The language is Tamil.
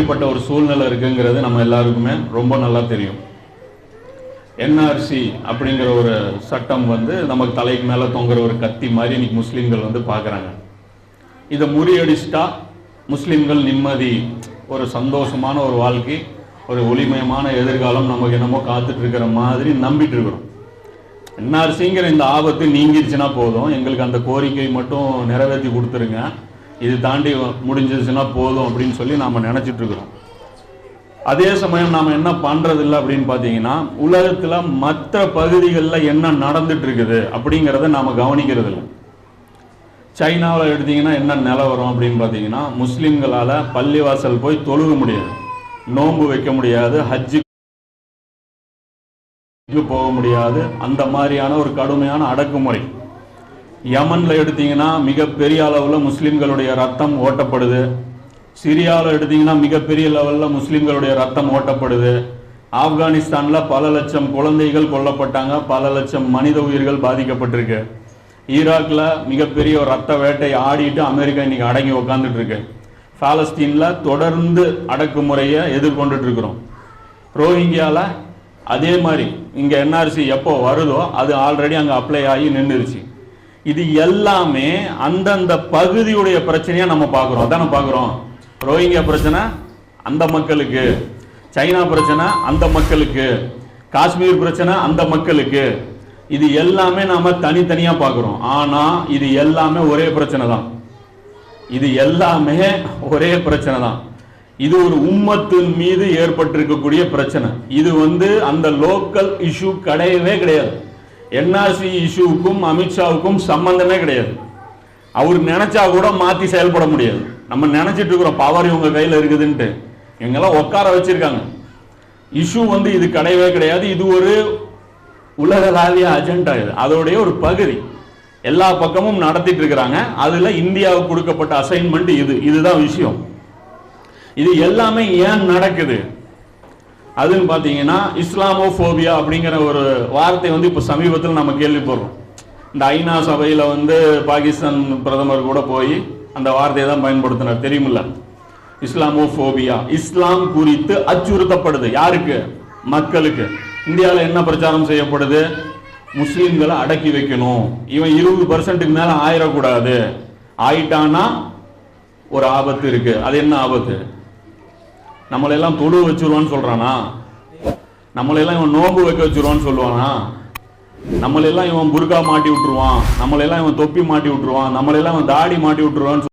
எப்படிப்பட்ட ஒரு சூழ்நிலை இருக்குங்கிறது நம்ம எல்லாருக்குமே ரொம்ப நல்லா தெரியும். என்ஆர்சி அப்படிங்கிற ஒரு சட்டம் வந்து நமக்கு தலைக்கு மேலே தொங்குற ஒரு கத்தி மாதிரி இன்னைக்கு முஸ்லீம்கள் வந்து பார்க்குறாங்க. இதை முறியடிச்சிட்டா முஸ்லீம்கள் நிம்மதி, ஒரு சந்தோஷமான ஒரு வாழ்க்கை, ஒரு ஒளிமயமான எதிர்காலம் நமக்கு என்னமோ காத்துட்டு இருக்கிற மாதிரி நம்பிட்டு இருக்கிறோம். என்ஆர்சிங்கிற இந்த ஆபத்து நீங்கிருச்சுன்னா போதும், எங்களுக்கு அந்த கோரிக்கை மட்டும் நிறைவேற்றி கொடுத்துருங்க, இது தாண்டி முடிஞ்சிருச்சுன்னா போதும் அப்படின்னு சொல்லி நாம் நினச்சிட்டு இருக்கிறோம். அதே சமயம் நாம் என்ன பண்ணுறதில்லை அப்படின்னு பார்த்தீங்கன்னா, உலகத்தில் மற்ற பகுதிகளில் என்ன நடந்துட்டு இருக்குது அப்படிங்கிறத நாம் கவனிக்கிறது இல்லை. சைனாவில் எடுத்தீங்கன்னா என்ன நிலவரம் அப்படின்னு பார்த்தீங்கன்னா, முஸ்லீம்களால் பள்ளிவாசல் போய் தொழுக முடியாது, நோன்பு வைக்க முடியாது, ஹஜ்ஜுக்கு போக முடியாது, அந்த மாதிரியான ஒரு கடுமையான அடக்குமுறை. யமனில் எடுத்தீங்கன்னா மிகப்பெரிய அளவில் முஸ்லீம்களுடைய ரத்தம் ஓட்டப்படுது. சிரியாவில் எடுத்தீங்கன்னா மிகப்பெரிய லெவலில் முஸ்லீம்களுடைய ரத்தம் ஓட்டப்படுது. ஆப்கானிஸ்தானில் பல லட்சம் குழந்தைகள் கொல்லப்பட்டாங்க, பல லட்சம் மனித உயிர்கள் பாதிக்கப்பட்டிருக்கு. ஈராக்கில் மிகப்பெரிய ஒரு ரத்த வேட்டை ஆடிட்டு அமெரிக்கா இன்னைக்கு அடங்கி உக்காந்துட்டு இருக்கு. பாலஸ்தீனில் தொடர்ந்து அடக்குமுறையை எதிர்கொண்டுட்டு இருக்கிறோம். ரோஹிங்கியாவில் அதே மாதிரி இங்கே என்ஆர்சி எப்போ வருதோ அது ஆல்ரெடி அங்கே அப்ளை ஆகி நின்றுருச்சு. இது எல்லாமே அந்தந்த பகுதியுடைய பிரச்சனையாக நம்ம பார்க்குறோம். அதான பார்க்குறோம். ரோஹிங்கியா பிரச்சனை அந்த மக்களுக்கு, சைனா பிரச்சனை அந்த மக்களுக்கு, காஷ்மீர் பிரச்சனை அந்த மக்களுக்கு. இது எல்லாமே நாம தனித்தனியாக பார்க்குறோம். ஆனால் இது எல்லாமே ஒரே பிரச்சனை தான். இது எல்லாமே ஒரே பிரச்சனை தான். இது ஒரு உம்மத்தின் மீது ஏற்பட்டிருக்கக்கூடிய பிரச்சனை. இது வந்து அந்த லோக்கல் இஷ்யூ கிடையவே கிடையாது. என்ஆர்சி இஷ்யூவுக்கும் அமித்ஷாவுக்கும் சம்பந்தமே கிடையாது. அவர் நினைச்சா கூட மாற்றி செயல்பட முடியாது. நம்ம நினைச்சிட்டு இருக்கிறோம் பவர் இவங்க கையில் இருக்குதுன்ட்டு. இவங்கெல்லாம் உட்கார வச்சிருக்காங்க. இஷ்யூ வந்து இது கிடையவே கிடையாது. இது ஒரு உலகளாவிய அஜெண்டா. இது அதோடைய ஒரு பகுதி. எல்லா பக்கமும் நடத்திட்டு இருக்கிறாங்க. அதுல இந்தியாவுக்கு கொடுக்கப்பட்ட அசைன்மெண்ட் இதுதான் விஷயம். இது எல்லாமே ஏன் நடக்குது அதுன்னு பார்த்தீங்கன்னா, இஸ்லாமோபோபியா அப்படிங்கிற ஒரு வார்த்தை வந்து இப்போ சமீபத்தில் நம்ம கேள்விப்படுறோம். இந்த ஐநா சபையில் வந்து பாகிஸ்தான் பிரதமர் கூட போய் அந்த வார்த்தையை தான் பயன்படுத்தினார், தெரியுமில்ல? இஸ்லாமோபோபியா, இஸ்லாம் குறித்து அச்சுறுத்தப்படுது. யாருக்கு? மக்களுக்கு. இந்தியாவில் என்ன பிரச்சாரம் செய்யப்படுது? முஸ்லீம்களை அடக்கி வைக்கணும், இவன் 20% மேலே ஆயிடக்கூடாது, ஆயிட்டானா ஒரு ஆபத்து இருக்கு. அது என்ன ஆபத்து? நம்மளெல்லாம் தொழு வச்சுருவான்னு சொல்றானா? நம்மளெல்லாம் இவன் நோன்பு வைக்க வச்சுருவான்னு சொல்லுவானா? நம்மளெல்லாம் இவன் புர்கா மாட்டி விட்டுருவான், நம்மளெல்லாம் இவன் தொப்பி மாட்டி விட்டுருவான், நம்மளெல்லாம் இவன் தாடி மாட்டி விட்டுருவான்னு